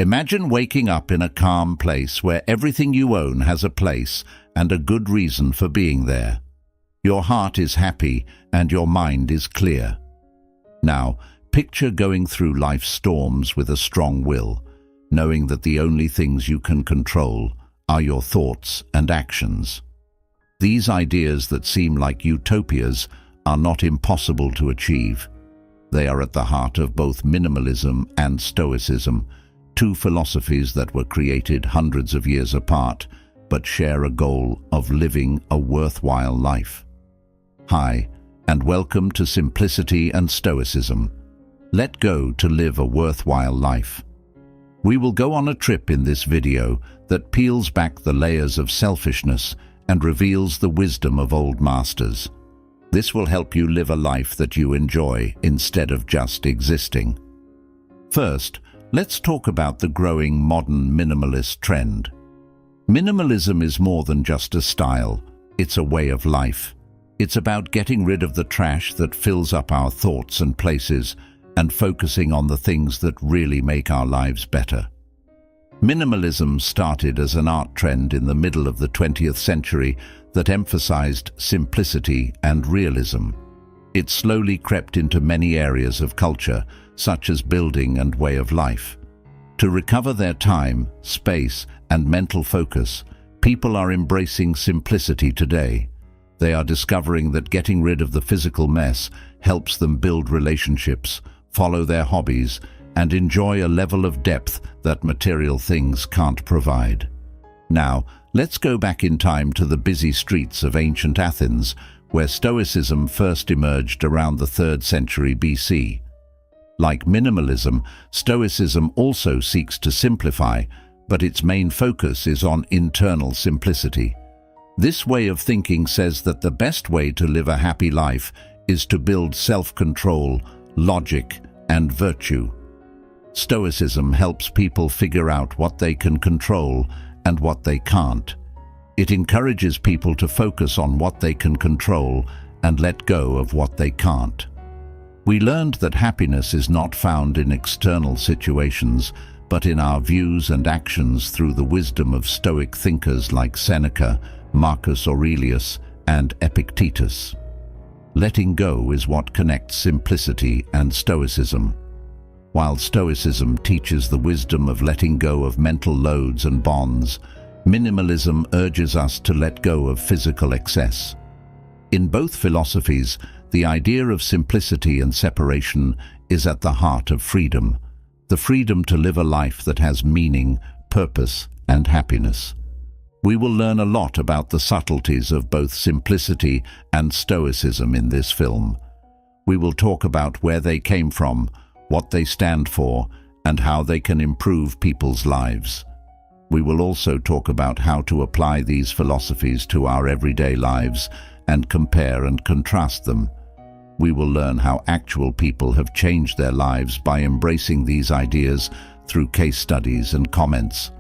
Imagine waking up in a calm place where everything you own has a place and a good reason for being there. Your heart is happy and your mind is clear. Now, picture going through life's storms with a strong will, knowing that the only things you can control are your thoughts and actions. These ideas that seem like utopias are not impossible to achieve. They are at the heart of both minimalism and Stoicism, two philosophies that were created hundreds of years apart, but share a goal of living a worthwhile life. Hi, and welcome to Simplicity and Stoicism. Let go to live a worthwhile life. We will go on a trip in this video that peels back the layers of selfishness and reveals the wisdom of old masters. This will help you live a life that you enjoy instead of just existing. First, let's talk about the growing modern minimalist trend. Minimalism is more than just a style, it's a way of life. It's about getting rid of the trash that fills up our thoughts and places and focusing on the things that really make our lives better. Minimalism started as an art trend in the middle of the 20th century that emphasized simplicity and realism. It slowly crept into many areas of culture, such as building and way of life. To recover their time, space, and mental focus, people are embracing simplicity today. They are discovering that getting rid of the physical mess helps them build relationships, follow their hobbies, and enjoy a level of depth that material things can't provide. Now, let's go back in time to the busy streets of ancient Athens, where Stoicism first emerged around the 3rd century BC. Like minimalism, Stoicism also seeks to simplify, but its main focus is on internal simplicity. This way of thinking says that the best way to live a happy life is to build self-control, logic, and virtue. Stoicism helps people figure out what they can control and what they can't. It encourages people to focus on what they can control and let go of what they can't. We learned that happiness is not found in external situations, but in our views and actions through the wisdom of Stoic thinkers like Seneca, Marcus Aurelius, and Epictetus. Letting go is what connects simplicity and Stoicism. While Stoicism teaches the wisdom of letting go of mental loads and bonds, minimalism urges us to let go of physical excess. In both philosophies, the idea of simplicity and separation is at the heart of freedom, the freedom to live a life that has meaning, purpose, and happiness. We will learn a lot about the subtleties of both simplicity and Stoicism in this film. We will talk about where they came from, what they stand for, and how they can improve people's lives. We will also talk about how to apply these philosophies to our everyday lives and compare and contrast them. We will learn how actual people have changed their lives by embracing these ideas through case studies and comments.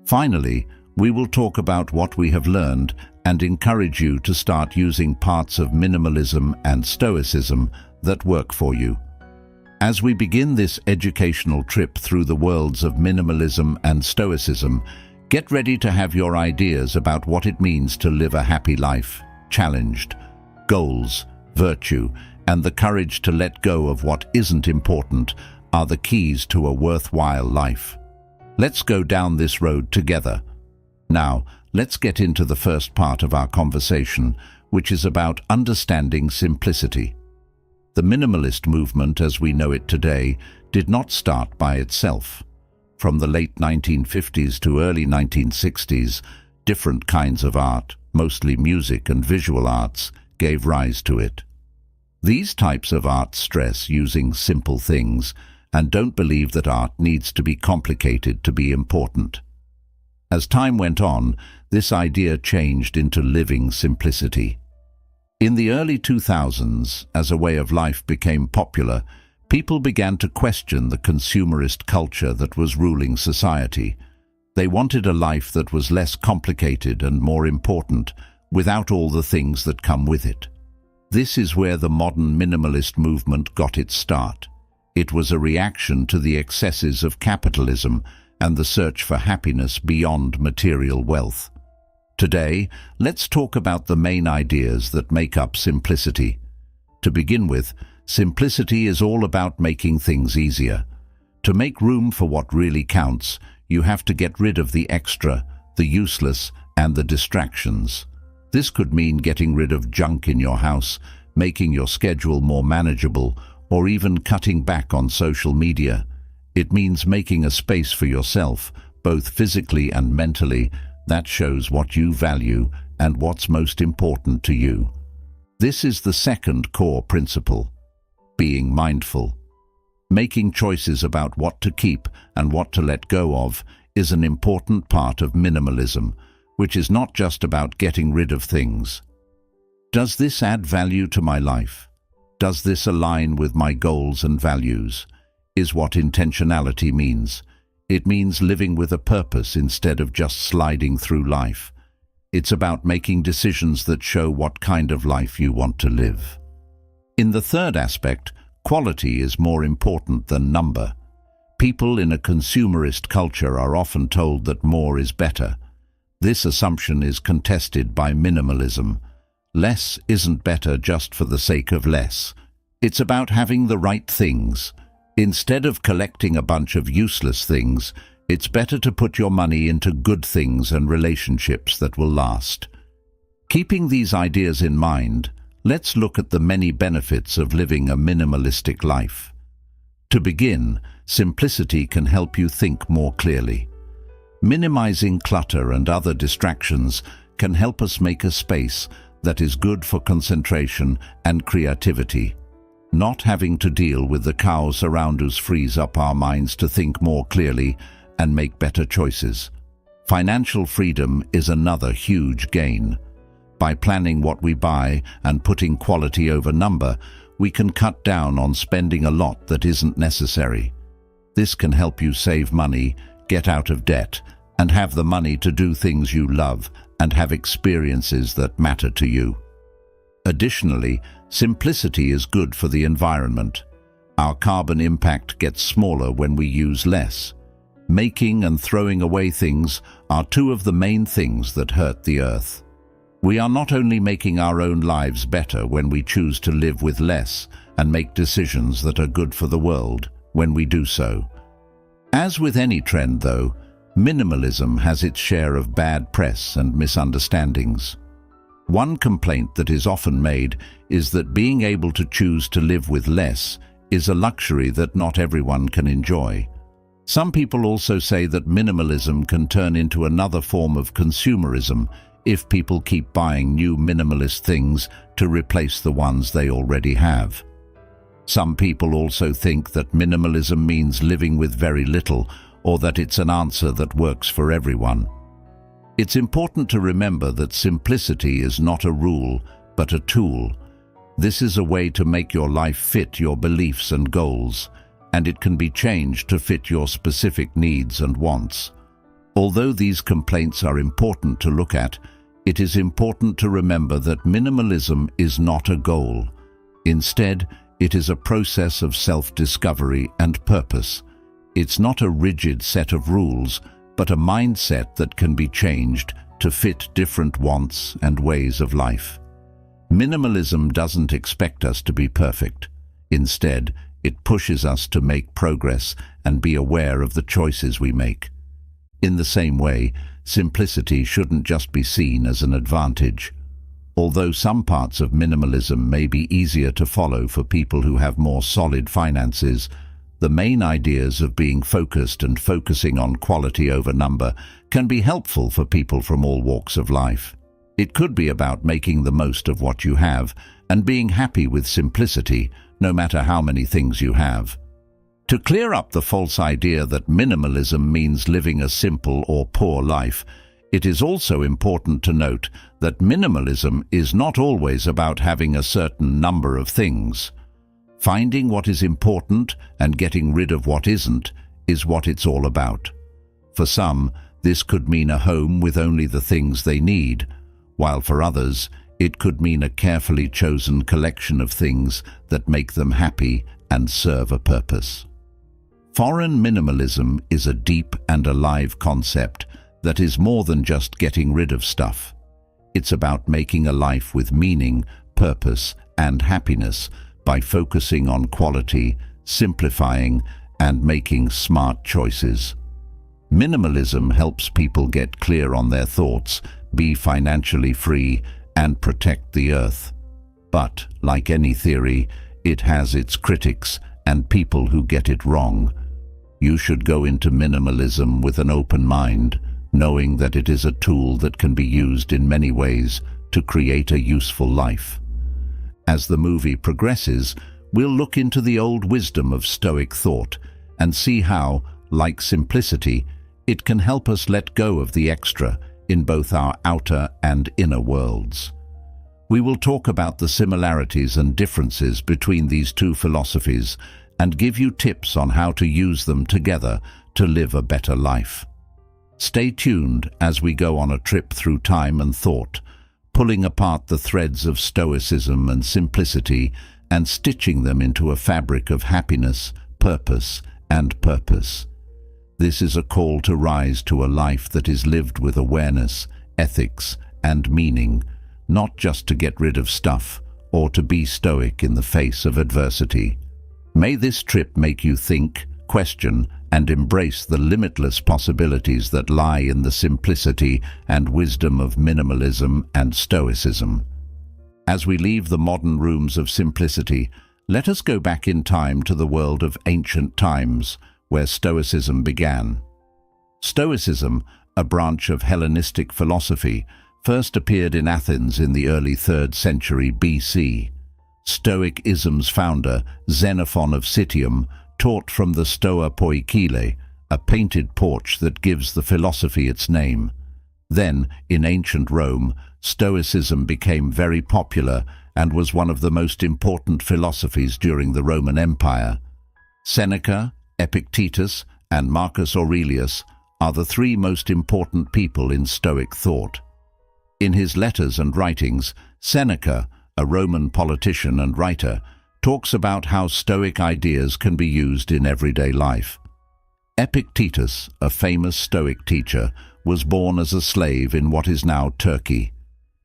Finally, we will talk about what we have learned and encourage you to start using parts of minimalism and Stoicism that work for you. As we begin this educational trip through the worlds of minimalism and Stoicism, get ready to have your ideas about what it means to live a happy life, challenged, goals, virtue, and the courage to let go of what isn't important are the keys to a worthwhile life. Let's go down this road together. Now, let's get into the first part of our conversation, which is about understanding simplicity. The minimalist movement, as we know it today, did not start by itself. From the late 1950s to early 1960s, different kinds of art, mostly music and visual arts, gave rise to it. These types of art stress using simple things and don't believe that art needs to be complicated to be important. As time went on, this idea changed into living simplicity. In the early 2000s, as a way of life became popular, people began to question the consumerist culture that was ruling society. They wanted a life that was less complicated and more important, without all the things that come with it. This is where the modern minimalist movement got its start. It was a reaction to the excesses of capitalism and the search for happiness beyond material wealth. Today, let's talk about the main ideas that make up simplicity. To begin with, simplicity is all about making things easier. To make room for what really counts, you have to get rid of the extra, the useless, and the distractions. This could mean getting rid of junk in your house, making your schedule more manageable, or even cutting back on social media. It means making a space for yourself, both physically and mentally, that shows what you value and what's most important to you. This is the second core principle: being mindful. Making choices about what to keep and what to let go of is an important part of minimalism, which is not just about getting rid of things. Does this add value to my life? Does this align with my goals and values? Is what intentionality means. It means living with a purpose instead of just sliding through life. It's about making decisions that show what kind of life you want to live. In the third aspect, quality is more important than number. People in a consumerist culture are often told that more is better. This assumption is contested by minimalism. Less isn't better just for the sake of less. It's about having the right things. Instead of collecting a bunch of useless things, it's better to put your money into good things and relationships that will last. Keeping these ideas in mind, let's look at the many benefits of living a minimalistic life. To begin, simplicity can help you think more clearly. Minimizing clutter and other distractions can help us make a space that is good for concentration and creativity. Not having to deal with the chaos around us frees up our minds to think more clearly and make better choices. Financial freedom is another huge gain. By planning what we buy and putting quality over number, we can cut down on spending a lot that isn't necessary. This can help you save money, get out of debt, and have the money to do things you love and have experiences that matter to you. Additionally, simplicity is good for the environment. Our carbon impact gets smaller when we use less. Making and throwing away things are two of the main things that hurt the earth. We are not only making our own lives better when we choose to live with less and make decisions that are good for the world when we do so. As with any trend, though, minimalism has its share of bad press and misunderstandings. One complaint that is often made is that being able to choose to live with less is a luxury that not everyone can enjoy. Some people also say that minimalism can turn into another form of consumerism if people keep buying new minimalist things to replace the ones they already have. Some people also think that minimalism means living with very little, or that it's an answer that works for everyone. It's important to remember that simplicity is not a rule, but a tool. This is a way to make your life fit your beliefs and goals, and it can be changed to fit your specific needs and wants. Although these complaints are important to look at, it is important to remember that minimalism is not a goal. Instead, it is a process of self-discovery and purpose. It's not a rigid set of rules, but a mindset that can be changed to fit different wants and ways of life. Minimalism doesn't expect us to be perfect. Instead, it pushes us to make progress and be aware of the choices we make. In the same way, simplicity shouldn't just be seen as an advantage. Although some parts of minimalism may be easier to follow for people who have more solid finances, the main ideas of being focused and focusing on quality over number can be helpful for people from all walks of life. It could be about making the most of what you have and being happy with simplicity, no matter how many things you have. To clear up the false idea that minimalism means living a simple or poor life, it is also important to note that minimalism is not always about having a certain number of things. Finding what is important and getting rid of what isn't is what it's all about. For some, this could mean a home with only the things they need, while for others, it could mean a carefully chosen collection of things that make them happy and serve a purpose. Foreign minimalism is a deep and alive concept that is more than just getting rid of stuff. It's about making a life with meaning, purpose, and happiness by focusing on quality, simplifying, and making smart choices. Minimalism helps people get clear on their thoughts, be financially free, and protect the earth. But, like any theory, it has its critics and people who get it wrong. You should go into minimalism with an open mind, knowing that it is a tool that can be used in many ways to create a useful life. As the movie progresses, we'll look into the old wisdom of Stoic thought and see how, like simplicity, it can help us let go of the extra in both our outer and inner worlds. We will talk about the similarities and differences between these two philosophies and give you tips on how to use them together to live a better life. Stay tuned as we go on a trip through time and thought, pulling apart the threads of Stoicism and simplicity and stitching them into a fabric of happiness, purpose, and purpose. This is a call to rise to a life that is lived with awareness, ethics, and meaning, not just to get rid of stuff or to be stoic in the face of adversity. May this trip make you think, question, and embrace the limitless possibilities that lie in the simplicity and wisdom of minimalism and Stoicism. As we leave the modern rooms of simplicity, let us go back in time to the world of ancient times, where Stoicism began. Stoicism, a branch of Hellenistic philosophy, first appeared in Athens in the early 3rd century BC. Stoicism's founder, Xenophon of Citium, taught from the Stoa Poikile, a painted porch that gives the philosophy its name. Then, in ancient Rome, Stoicism became very popular and was one of the most important philosophies during the Roman Empire. Seneca, Epictetus, and Marcus Aurelius are the three most important people in Stoic thought. In his letters and writings, Seneca, a Roman politician and writer, talks about how Stoic ideas can be used in everyday life. Epictetus, a famous Stoic teacher, was born as a slave in what is now Turkey.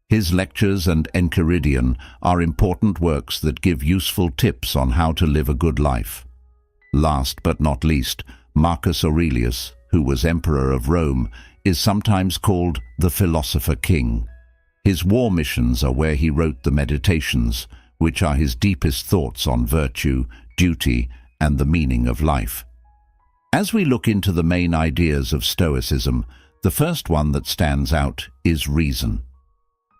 His lectures and Enchiridion are important works that give useful tips on how to live a good life. Last but not least, Marcus Aurelius, who was Emperor of Rome, is sometimes called the Philosopher King. His war missions are where he wrote the Meditations, which are his deepest thoughts on virtue, duty, and the meaning of life. As we look into the main ideas of Stoicism, the first one that stands out is reason.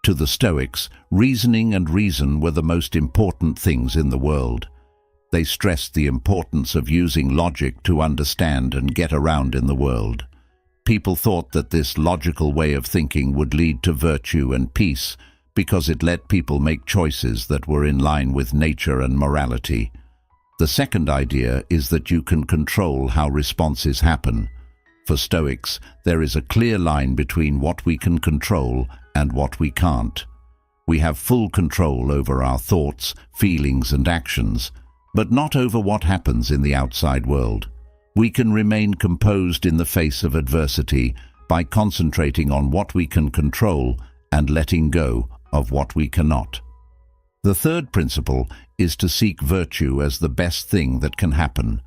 To the Stoics, reasoning and reason were the most important things in the world. They stressed the importance of using logic to understand and get around in the world. People thought that this logical way of thinking would lead to virtue and peace because it let people make choices that were in line with nature and morality. The second idea is that you can control how responses happen. For Stoics, there is a clear line between what we can control and what we can't. We have full control over our thoughts, feelings, and actions, but not over what happens in the outside world. We can remain composed in the face of adversity by concentrating on what we can control and letting go of what we cannot. The third principle is to seek virtue as the best thing that can happen.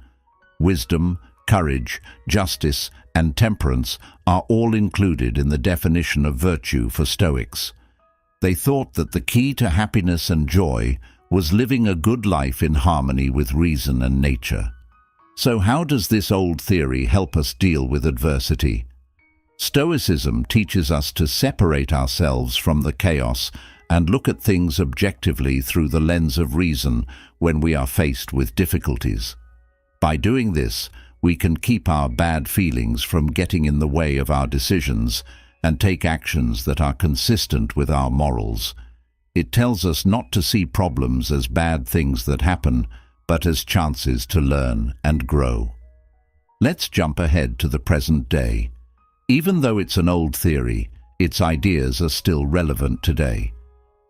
Wisdom, courage, justice, and temperance are all included in the definition of virtue for Stoics. They thought that the key to happiness and joy was living a good life in harmony with reason and nature. So how does this old theory help us deal with adversity? Stoicism teaches us to separate ourselves from the chaos and look at things objectively through the lens of reason when we are faced with difficulties. By doing this, we can keep our bad feelings from getting in the way of our decisions and take actions that are consistent with our morals. It tells us not to see problems as bad things that happen, but as chances to learn and grow. Let's jump ahead to the present day. Even though it's an old theory, its ideas are still relevant today.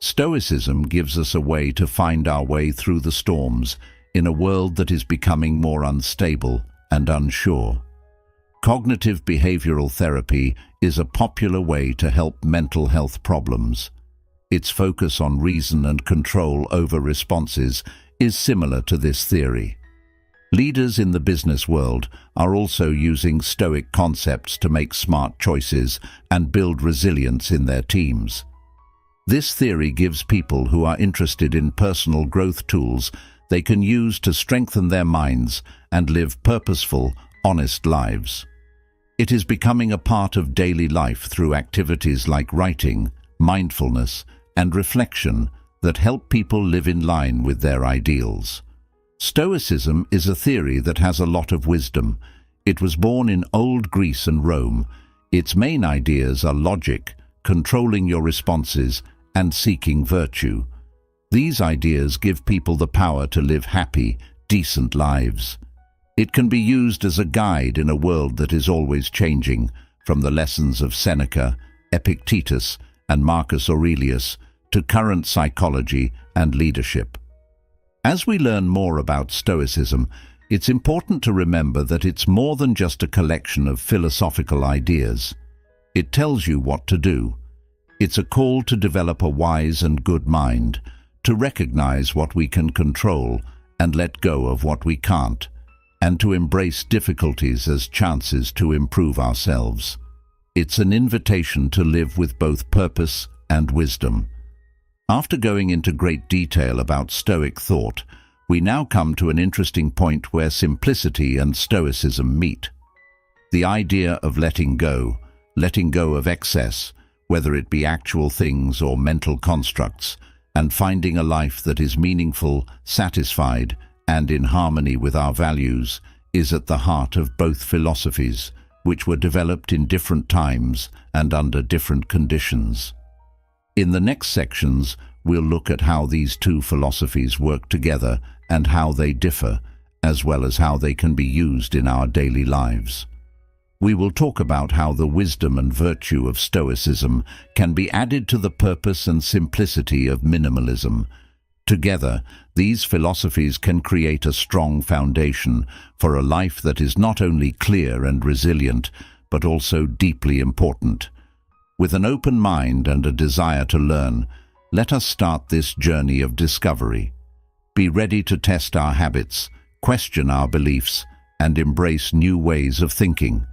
Stoicism gives us a way to find our way through the storms in a world that is becoming more unstable and unsure. Cognitive behavioral therapy is a popular way to help mental health problems. Its focus on reason and control over responses is similar to this theory. Leaders in the business world are also using Stoic concepts to make smart choices and build resilience in their teams. This theory gives people who are interested in personal growth tools they can use to strengthen their minds and live purposeful, honest lives. It is becoming a part of daily life through activities like writing, mindfulness, and reflection that help people live in line with their ideals. Stoicism is a theory that has a lot of wisdom. It was born in old Greece and Rome. Its main ideas are logic, controlling your responses, and seeking virtue. These ideas give people the power to live happy, decent lives. It can be used as a guide in a world that is always changing, from the lessons of Seneca, Epictetus, and Marcus Aurelius to current psychology and leadership. As we learn more about Stoicism, it's important to remember that it's more than just a collection of philosophical ideas. It tells you what to do. It's a call to develop a wise and good mind, to recognize what we can control and let go of what we can't, and to embrace difficulties as chances to improve ourselves. It's an invitation to live with both purpose and wisdom. After going into great detail about Stoic thought, we now come to an interesting point where simplicity and Stoicism meet. The idea of letting go of excess, whether it be actual things or mental constructs, and finding a life that is meaningful, satisfied, and in harmony with our values, is at the heart of both philosophies, which were developed in different times and under different conditions. In the next sections, we'll look at how these two philosophies work together and how they differ, as well as how they can be used in our daily lives. We will talk about how the wisdom and virtue of Stoicism can be added to the purpose and simplicity of minimalism. Together, these philosophies can create a strong foundation for a life that is not only clear and resilient, but also deeply important. With an open mind and a desire to learn, let us start this journey of discovery. Be ready to test our habits, question our beliefs, and embrace new ways of thinking.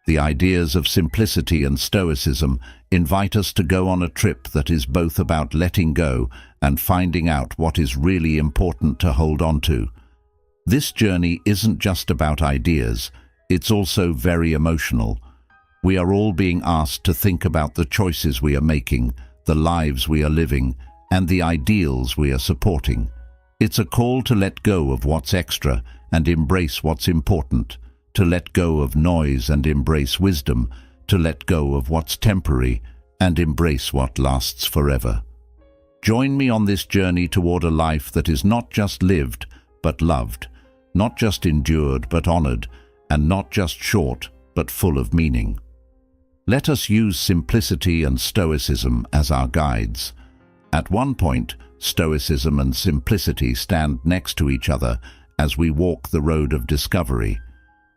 The ideas of simplicity and Stoicism invite us to go on a trip that is both about letting go and finding out what is really important to hold on to. This journey isn't just about ideas, it's also very emotional. We are all being asked to think about the choices we are making, the lives we are living, and the ideals we are supporting. It's a call to let go of what's extra and embrace what's important, to let go of noise and embrace wisdom, to let go of what's temporary and embrace what lasts forever. Join me on this journey toward a life that is not just lived, but loved, not just endured, but honored, and not just short, but full of meaning. Let us use simplicity and Stoicism as our guides. At one point, Stoicism and simplicity stand next to each other as we walk the road of discovery.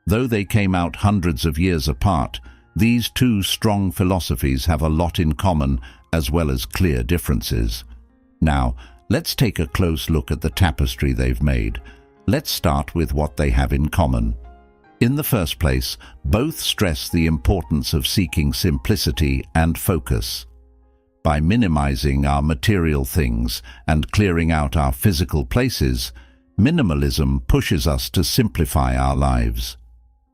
Though they came out hundreds of years apart, these two strong philosophies have a lot in common as well as clear differences. Now, let's take a close look at the tapestry they've made. Let's start with what they have in common. In the first place, both stress the importance of seeking simplicity and focus. By minimizing our material things and clearing out our physical places, minimalism pushes us to simplify our lives.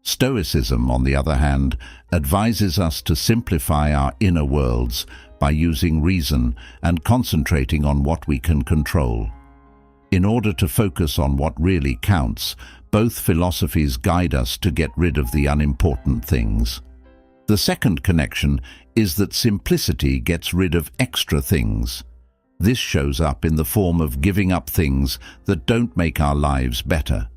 Stoicism, on the other hand, advises us to simplify our inner worlds by using reason and concentrating on what we can control. In order to focus on what really counts, both philosophies guide us to get rid of the unimportant things. The second connection is that simplicity gets rid of extra things. This shows up in the form of giving up things that don't make our lives better.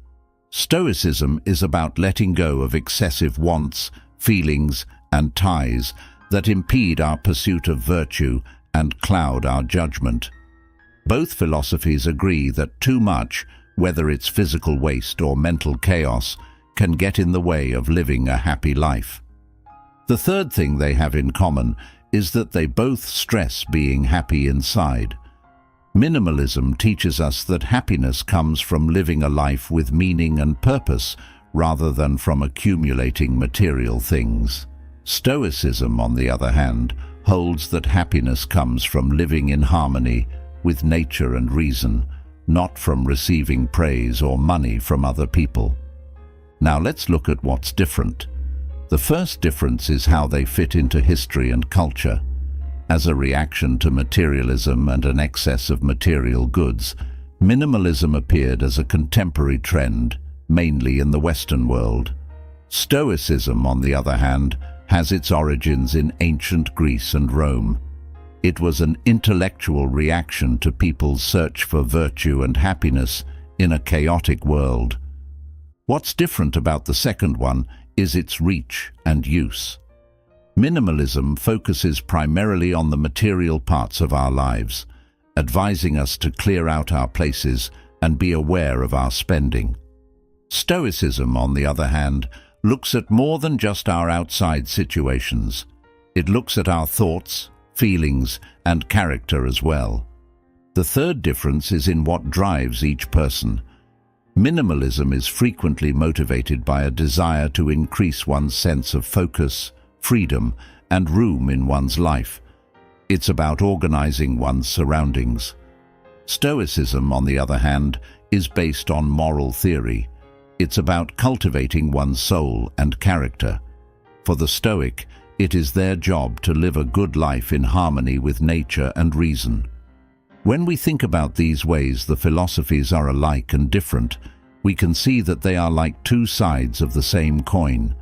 Stoicism is about letting go of excessive wants, feelings, and ties that impede our pursuit of virtue and cloud our judgment. Both philosophies agree that too much, whether it's physical waste or mental chaos, can get in the way of living a happy life. The third thing they have in common is that they both stress being happy inside. Minimalism teaches us that happiness comes from living a life with meaning and purpose rather than from accumulating material things. Stoicism, on the other hand, holds that happiness comes from living in harmony with nature and reason, not from receiving praise or money from other people. Now let's look at what's different. The first difference is how they fit into history and culture. As a reaction to materialism and an excess of material goods, minimalism appeared as a contemporary trend, mainly in the Western world. Stoicism, on the other hand, has its origins in ancient Greece and Rome. It was an intellectual reaction to people's search for virtue and happiness in a chaotic world. What's different about the second one is its reach and use. Minimalism focuses primarily on the material parts of our lives, advising us to clear out our places and be aware of our spending. Stoicism, on the other hand, looks at more than just our outside situations. It looks at our thoughts, feelings, and character as well. The third difference is in what drives each person. Minimalism is frequently motivated by a desire to increase one's sense of focus, freedom, and room in one's life. It's about organizing one's surroundings. Stoicism, on the other hand, is based on moral theory. It's about cultivating one's soul and character. For the Stoic, it is their job to live a good life in harmony with nature and reason. When we think about these ways the philosophies are alike and different, we can see that they are like two sides of the same coin.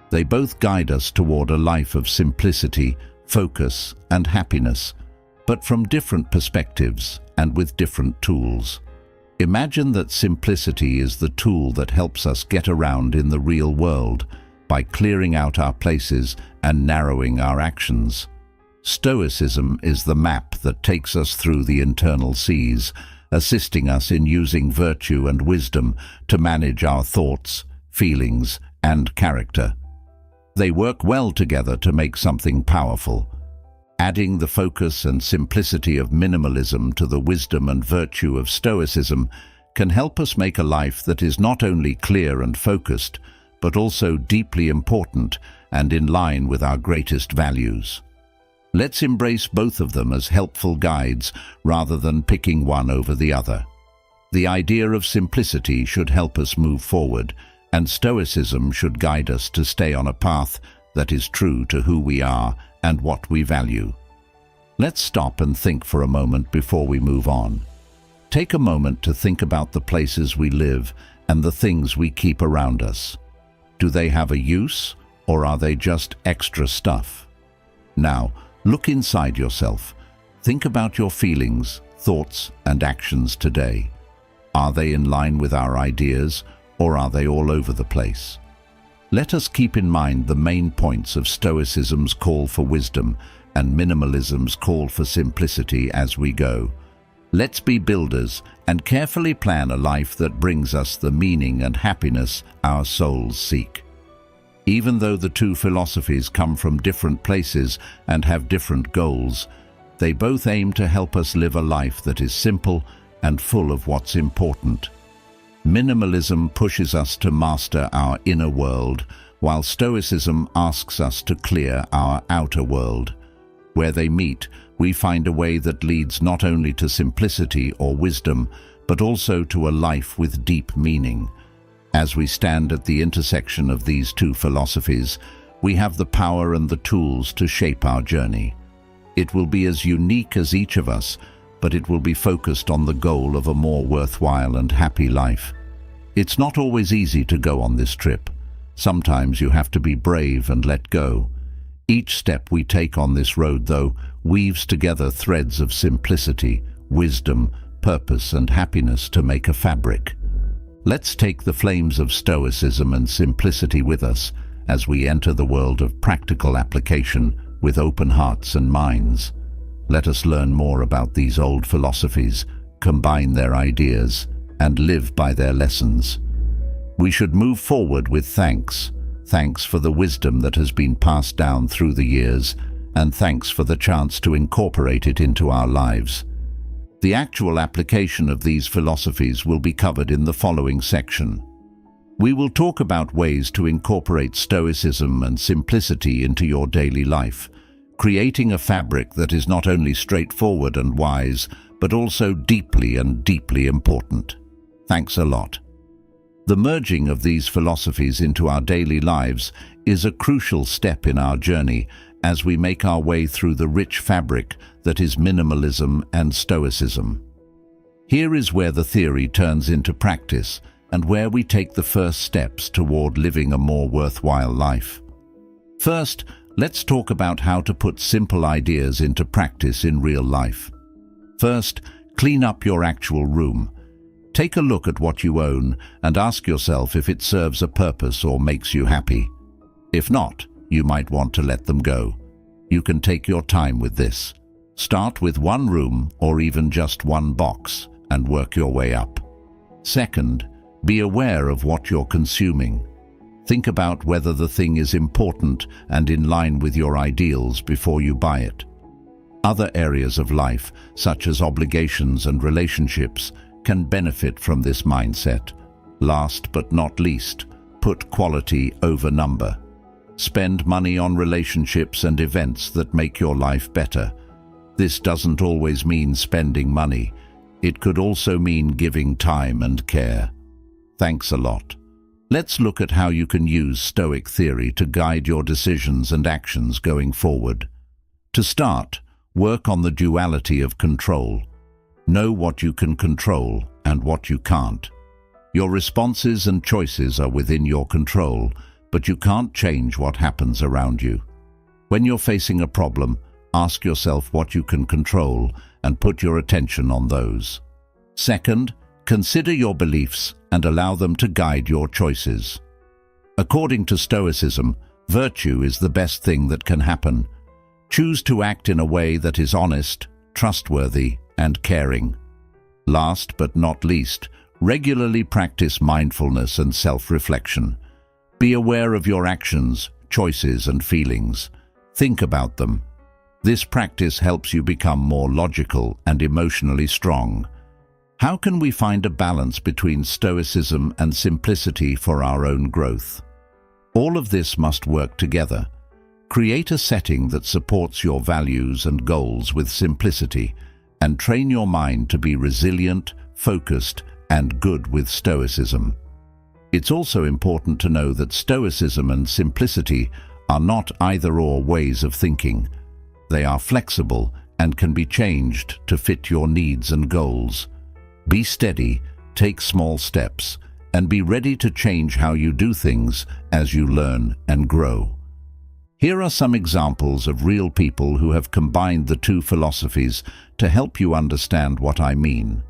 They both guide us toward a life of simplicity, focus, and happiness, but from different perspectives and with different tools. Imagine that simplicity is the tool that helps us get around in the real world by clearing out our places and narrowing our actions. Stoicism is the map that takes us through the internal seas, assisting us in using virtue and wisdom to manage our thoughts, feelings, and character. They work well together to make something powerful. Adding the focus and simplicity of minimalism to the wisdom and virtue of Stoicism can help us make a life that is not only clear and focused, but also deeply important and in line with our greatest values. Let's embrace both of them as helpful guides rather than picking one over the other. The idea of simplicity should help us move forward, and Stoicism should guide us to stay on a path that is true to who we are and what we value. Let's stop and think for a moment before we move on. Take a moment to think about the places we live and the things we keep around us. Do they have a use, or are they just extra stuff? Now, look inside yourself. Think about your feelings, thoughts, and actions today. Are they in line with our ideas, or are they all over the place? Let us keep in mind the main points of Stoicism's call for wisdom and minimalism's call for simplicity as we go. Let's be builders and carefully plan a life that brings us the meaning and happiness our souls seek. Even though the two philosophies come from different places and have different goals, they both aim to help us live a life that is simple and full of what's important. Minimalism pushes us to master our inner world, while Stoicism asks us to clear our outer world. Where they meet, we find a way that leads not only to simplicity or wisdom, but also to a life with deep meaning. As we stand at the intersection of these two philosophies, we have the power and the tools to shape our journey. It will be as unique as each of us, but it will be focused on the goal of a more worthwhile and happy life. It's not always easy to go on this trip. Sometimes you have to be brave and let go. Each step we take on this road, though, weaves together threads of simplicity, wisdom, purpose, and happiness to make a fabric. Let's take the flames of Stoicism and simplicity with us as we enter the world of practical application with open hearts and minds. Let us learn more about these old philosophies, combine their ideas, and live by their lessons. We should move forward with thanks. Thanks for the wisdom that has been passed down through the years, and thanks for the chance to incorporate it into our lives. The actual application of these philosophies will be covered in the following section. We will talk about ways to incorporate Stoicism and simplicity into your daily life, creating a fabric that is not only straightforward and wise, but also deeply important. Thanks a lot. The merging of these philosophies into our daily lives is a crucial step in our journey as we make our way through the rich fabric that is minimalism and Stoicism. Here is where the theory turns into practice and where we take the first steps toward living a more worthwhile life. First, let's talk about how to put simple ideas into practice in real life. First, clean up your actual room. Take a look at what you own and ask yourself if it serves a purpose or makes you happy. If not, you might want to let them go. You can take your time with this. Start with one room or even just one box and work your way up. Second, be aware of what you're consuming. Think about whether the thing is important and in line with your ideals before you buy it. Other areas of life, such as obligations and relationships, can benefit from this mindset. Last but not least, put quality over number. Spend money on relationships and events that make your life better. This doesn't always mean spending money. It could also mean giving time and care. Thanks a lot. Let's look at how you can use Stoic theory to guide your decisions and actions going forward. To start, work on the duality of control. Know what you can control and what you can't. Your responses and choices are within your control, but you can't change what happens around you. When you're facing a problem, ask yourself what you can control and put your attention on those. Second, consider your beliefs and allow them to guide your choices. According to Stoicism, virtue is the best thing that can happen. Choose to act in a way that is honest, trustworthy, and caring. Last but not least, regularly practice mindfulness and self-reflection. Be aware of your actions, choices, and feelings. Think about them. This practice helps you become more logical and emotionally strong. How can we find a balance between Stoicism and simplicity for our own growth? All of this must work together. Create a setting that supports your values and goals with simplicity, and train your mind to be resilient, focused, and good with Stoicism. It's also important to know that Stoicism and simplicity are not either-or ways of thinking. They are flexible and can be changed to fit your needs and goals. Be steady, take small steps, and be ready to change how you do things as you learn and grow. Here are some examples of real people who have combined the two philosophies to help you understand what I mean.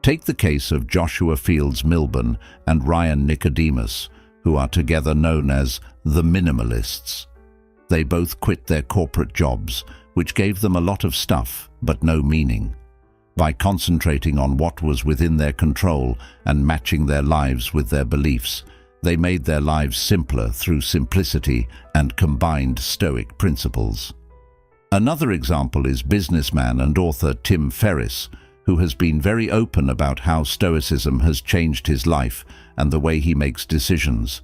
Take the case of Joshua Fields Milburn and Ryan Nicodemus, who are together known as the Minimalists. They both quit their corporate jobs, which gave them a lot of stuff but no meaning. By concentrating on what was within their control and matching their lives with their beliefs, they made their lives simpler through simplicity and combined Stoic principles. Another example is businessman and author Tim Ferriss, who has been very open about how Stoicism has changed his life and the way he makes decisions.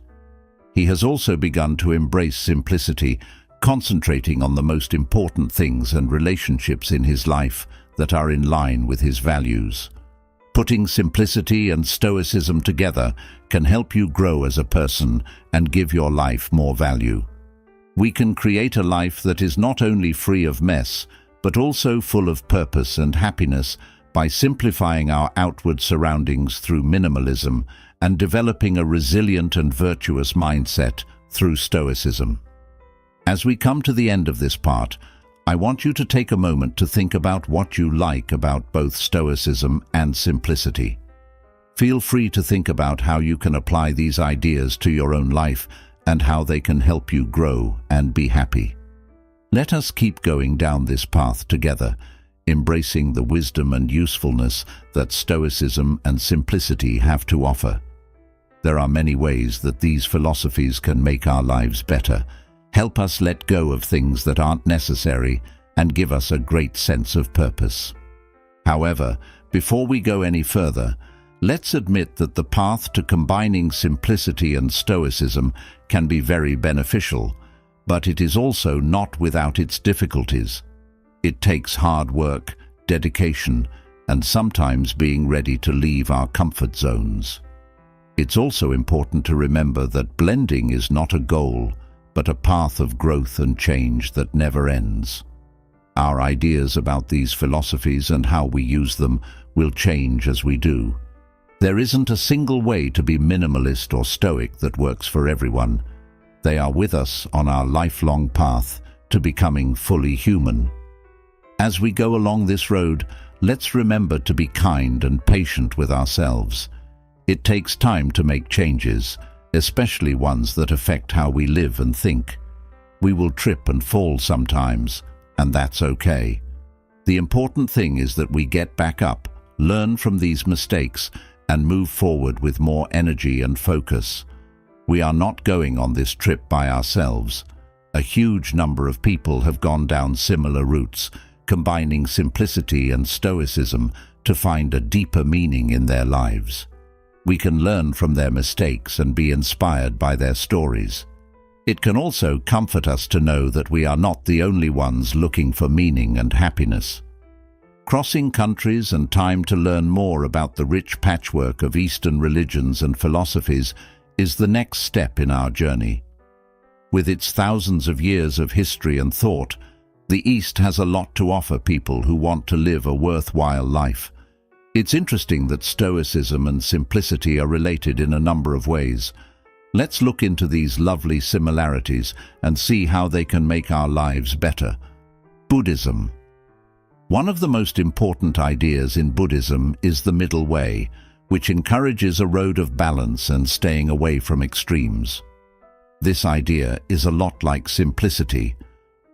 He has also begun to embrace simplicity, concentrating on the most important things and relationships in his life that are in line with his values. Putting simplicity and Stoicism together can help you grow as a person and give your life more value. We can create a life that is not only free of mess, but also full of purpose and happiness by simplifying our outward surroundings through minimalism and developing a resilient and virtuous mindset through Stoicism. As we come to the end of this part, I want you to take a moment to think about what you like about both Stoicism and simplicity. Feel free to think about how you can apply these ideas to your own life and how they can help you grow and be happy. Let us keep going down this path together, embracing the wisdom and usefulness that Stoicism and simplicity have to offer. There are many ways that these philosophies can make our lives better, help us let go of things that aren't necessary, and give us a great sense of purpose. However, before we go any further, let's admit that the path to combining simplicity and stoicism can be very beneficial, but it is also not without its difficulties. It takes hard work, dedication, and sometimes being ready to leave our comfort zones. It's also important to remember that blending is not a goal, but a path of growth and change that never ends. Our ideas about these philosophies and how we use them will change as we do. There isn't a single way to be minimalist or stoic that works for everyone. They are with us on our lifelong path to becoming fully human. As we go along this road, let's remember to be kind and patient with ourselves. It takes time to make changes, especially ones that affect how we live and think. We will trip and fall sometimes, and that's okay. The important thing is that we get back up, learn from these mistakes, and move forward with more energy and focus. We are not going on this trip by ourselves. A huge number of people have gone down similar routes, combining simplicity and stoicism to find a deeper meaning in their lives. We can learn from their mistakes and be inspired by their stories. It can also comfort us to know that we are not the only ones looking for meaning and happiness. Crossing countries and time to learn more about the rich patchwork of Eastern religions and philosophies is the next step in our journey. With its thousands of years of history and thought, the East has a lot to offer people who want to live a worthwhile life. It's interesting that Stoicism and simplicity are related in a number of ways. Let's look into these lovely similarities and see how they can make our lives better. Buddhism. One of the most important ideas in Buddhism is the middle way, which encourages a road of balance and staying away from extremes. This idea is a lot like simplicity.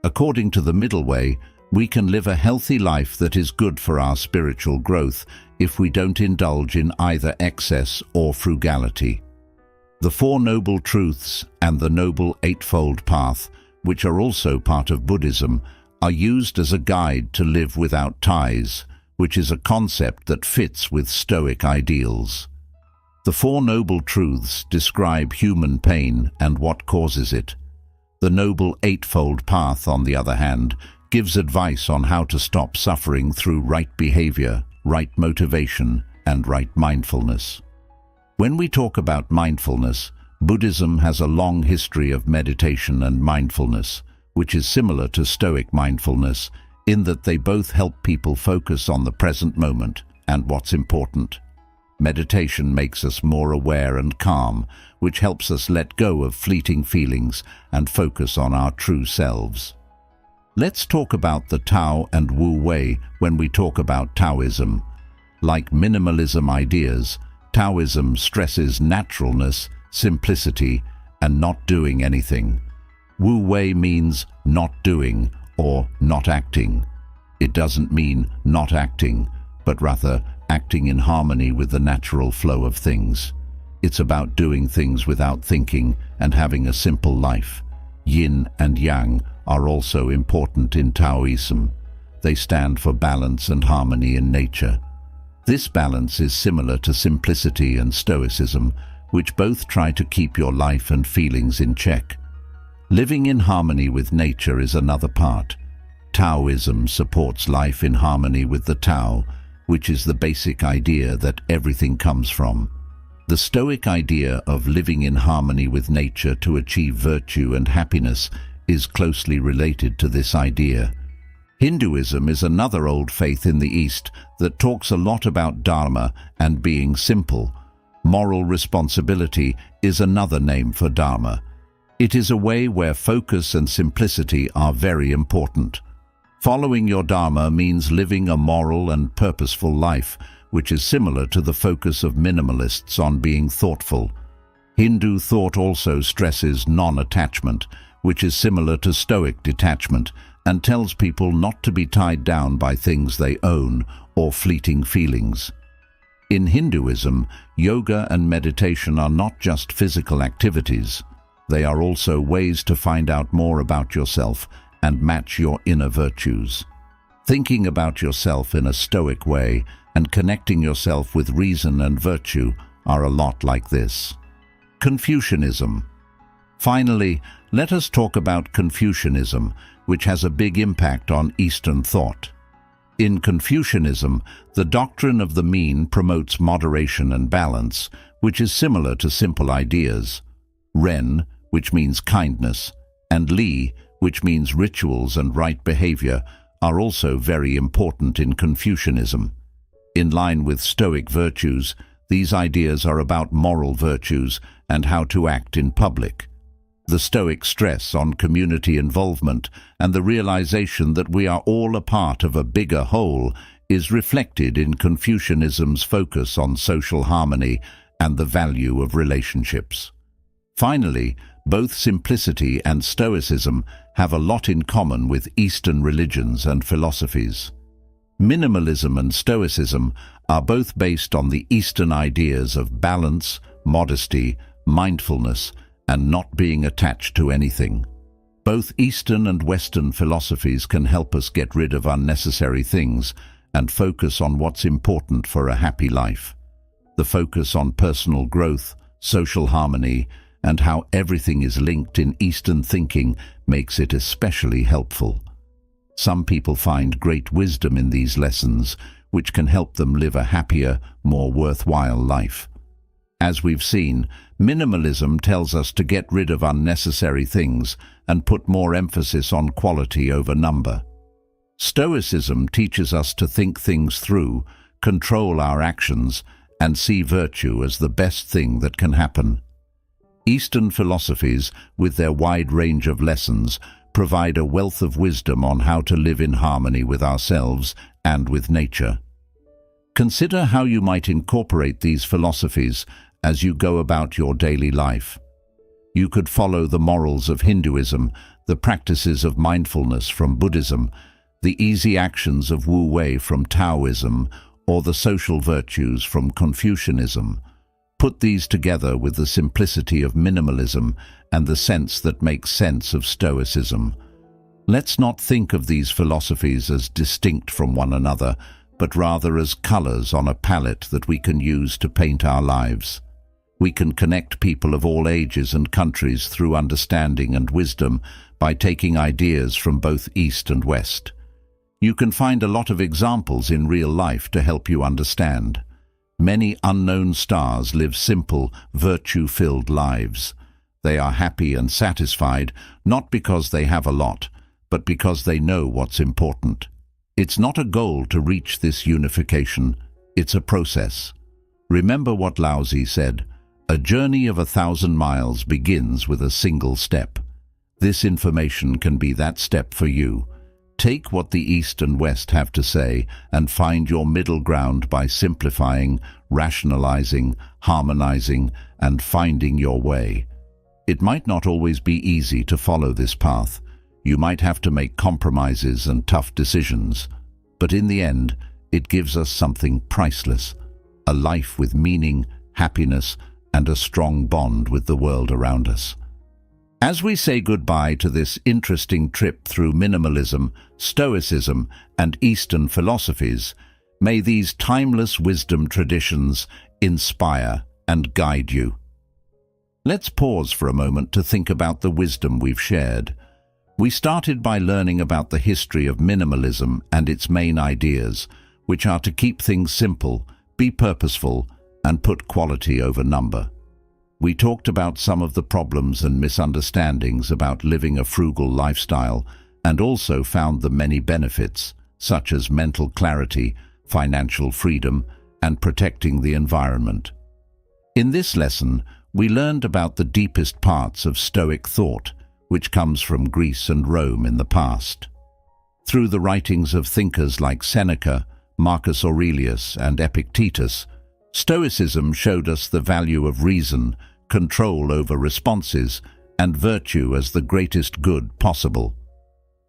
According to the middle way, we can live a healthy life that is good for our spiritual growth if we don't indulge in either excess or frugality. The Four Noble Truths and the Noble Eightfold Path, which are also part of Buddhism, are used as a guide to live without ties, which is a concept that fits with Stoic ideals. The Four Noble Truths describe human pain and what causes it. The Noble Eightfold Path, on the other hand, gives advice on how to stop suffering through right behavior, right motivation, and right mindfulness. When we talk about mindfulness, Buddhism has a long history of meditation and mindfulness, which is similar to Stoic mindfulness in that they both help people focus on the present moment and what's important. Meditation makes us more aware and calm, which helps us let go of fleeting feelings and focus on our true selves. Let's talk about the Tao and Wu Wei when we talk about Taoism. Like minimalism ideas, Taoism stresses naturalness, simplicity, and not doing anything. Wu Wei means not doing or not acting. It doesn't mean not acting, but rather acting in harmony with the natural flow of things. It's about doing things without thinking and having a simple life. Yin and Yang are also important in Taoism. They stand for balance and harmony in nature. This balance is similar to simplicity and Stoicism, which both try to keep your life and feelings in check. Living in harmony with nature is another part. Taoism supports life in harmony with the Tao, which is the basic idea that everything comes from. The Stoic idea of living in harmony with nature to achieve virtue and happiness is closely related to this idea. Hinduism is another old faith in the East that talks a lot about dharma and being simple. Moral responsibility is another name for dharma. It is a way where focus and simplicity are very important. Following your dharma means living a moral and purposeful life, which is similar to the focus of minimalists on being thoughtful. Hindu thought also stresses non-attachment, which is similar to Stoic detachment, and tells people not to be tied down by things they own or fleeting feelings. In Hinduism, yoga and meditation are not just physical activities. They are also ways to find out more about yourself and match your inner virtues. Thinking about yourself in a Stoic way and connecting yourself with reason and virtue are a lot like this. Confucianism. Finally, let us talk about Confucianism, which has a big impact on Eastern thought. In Confucianism, the doctrine of the mean promotes moderation and balance, which is similar to simple ideas. Ren, which means kindness, and Li, which means rituals and right behavior, are also very important in Confucianism. In line with Stoic virtues, these ideas are about moral virtues and how to act in public. The Stoic stress on community involvement and the realization that we are all a part of a bigger whole is reflected in Confucianism's focus on social harmony and the value of relationships. Finally, both simplicity and Stoicism have a lot in common with Eastern religions and philosophies. Minimalism and Stoicism are both based on the Eastern ideas of balance, modesty, mindfulness, and not being attached to anything. Both Eastern and Western philosophies can help us get rid of unnecessary things and focus on what's important for a happy life. The focus on personal growth, social harmony, and how everything is linked in Eastern thinking makes it especially helpful. Some people find great wisdom in these lessons, which can help them live a happier, more worthwhile life. As we've seen, minimalism tells us to get rid of unnecessary things and put more emphasis on quality over number. Stoicism teaches us to think things through, control our actions, and see virtue as the best thing that can happen. Eastern philosophies, with their wide range of lessons, provide a wealth of wisdom on how to live in harmony with ourselves and with nature. Consider how you might incorporate these philosophies as you go about your daily life. You could follow the morals of Hinduism, the practices of mindfulness from Buddhism, the easy actions of Wu Wei from Taoism, or the social virtues from Confucianism. Put these together with the simplicity of minimalism and the sense that makes sense of Stoicism. Let's not think of these philosophies as distinct from one another, but rather as colors on a palette that we can use to paint our lives. We can connect people of all ages and countries through understanding and wisdom by taking ideas from both East and West. You can find a lot of examples in real life to help you understand. Many unknown stars live simple, virtue-filled lives. They are happy and satisfied, not because they have a lot, but because they know what's important. It's not a goal to reach this unification, it's a process. Remember what Lao Tzu said, "A journey of 1,000 miles begins with a single step." This information can be that step for you. Take what the East and West have to say and find your middle ground by simplifying, rationalizing, harmonizing, and finding your way. It might not always be easy to follow this path. You might have to make compromises and tough decisions. But in the end, it gives us something priceless, a life with meaning, happiness, and a strong bond with the world around us. As we say goodbye to this interesting trip through minimalism, Stoicism, and Eastern philosophies, may these timeless wisdom traditions inspire and guide you. Let's pause for a moment to think about the wisdom we've shared. We started by learning about the history of minimalism and its main ideas, which are to keep things simple, be purposeful, and put quality over number. We talked about some of the problems and misunderstandings about living a frugal lifestyle and also found the many benefits, such as mental clarity, financial freedom, and protecting the environment. In this lesson, we learned about the deepest parts of Stoic thought, which comes from Greece and Rome in the past. Through the writings of thinkers like Seneca, Marcus Aurelius, and Epictetus, Stoicism showed us the value of reason, control over responses, and virtue as the greatest good possible.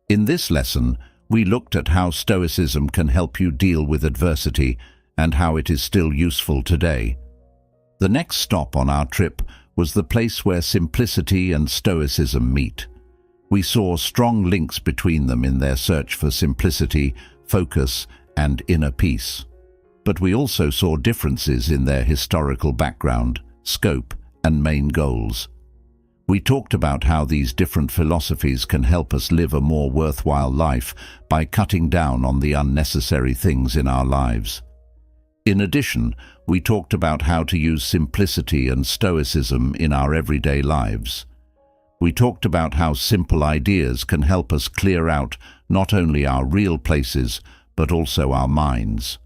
In this lesson, we looked at how Stoicism can help you deal with adversity and how it is still useful today. The next stop on our trip was the place where simplicity and Stoicism meet. We saw strong links between them in their search for simplicity, focus, and inner peace. But we also saw differences in their historical background, scope, and main goals. We talked about how these different philosophies can help us live a more worthwhile life by cutting down on the unnecessary things in our lives. In addition, we talked about how to use simplicity and Stoicism in our everyday lives. We talked about how simple ideas can help us clear out not only our real places, but also our minds.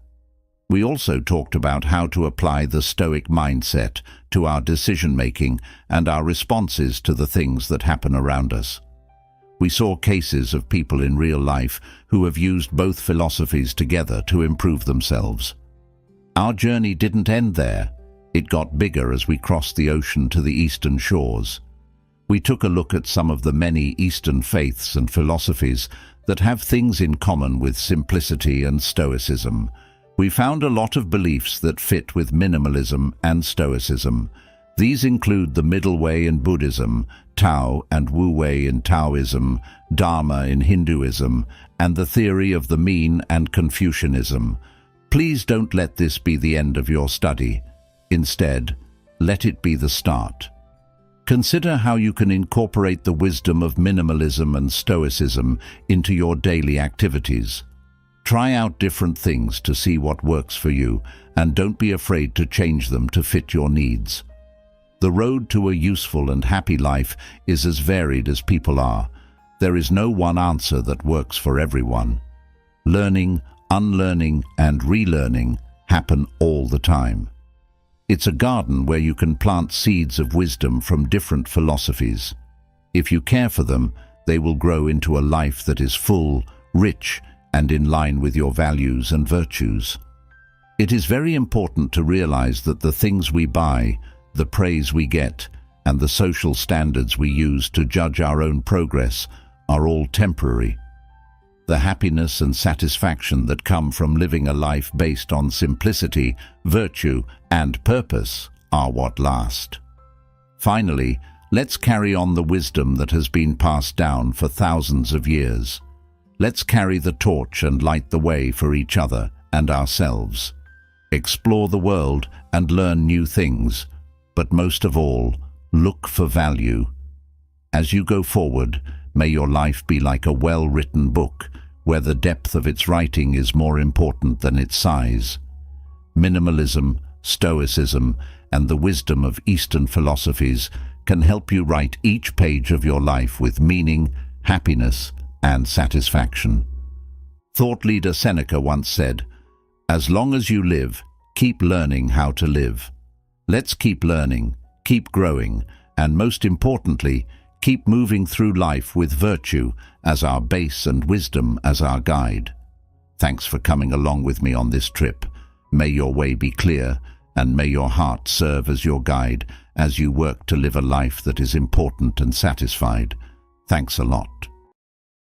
We also talked about how to apply the Stoic mindset to our decision-making and our responses to the things that happen around us. We saw cases of people in real life who have used both philosophies together to improve themselves. Our journey didn't end there. It got bigger as we crossed the ocean to the eastern shores. We took a look at some of the many Eastern faiths and philosophies that have things in common with simplicity and Stoicism. We found a lot of beliefs that fit with minimalism and Stoicism. These include the middle way in Buddhism, Tao and Wu Wei in Taoism, Dharma in Hinduism, and the theory of the mean and Confucianism. Please don't let this be the end of your study. Instead, let it be the start. Consider how you can incorporate the wisdom of minimalism and Stoicism into your daily activities. Try out different things to see what works for you, and don't be afraid to change them to fit your needs. The road to a useful and happy life is as varied as people are. There is no one answer that works for everyone. Learning, unlearning, and relearning happen all the time. It's a garden where you can plant seeds of wisdom from different philosophies. If you care for them, they will grow into a life that is full, rich, and in line with your values and virtues. It is very important to realize that the things we buy, the praise we get, and the social standards we use to judge our own progress are all temporary. The happiness and satisfaction that come from living a life based on simplicity, virtue, and purpose are what last. Finally, let's carry on the wisdom that has been passed down for thousands of years. Let's carry the torch and light the way for each other and ourselves. Explore the world and learn new things, but most of all, look for value. As you go forward, may your life be like a well-written book, where the depth of its writing is more important than its size. Minimalism, Stoicism, and the wisdom of Eastern philosophies can help you write each page of your life with meaning, happiness, and satisfaction. Thought leader Seneca once said, "As long as you live, keep learning how to live." Let's keep learning, keep growing, and most importantly, keep moving through life with virtue as our base and wisdom as our guide. Thanks for coming along with me on this trip. May your way be clear, and may your heart serve as your guide as you work to live a life that is important and satisfied. Thanks a lot.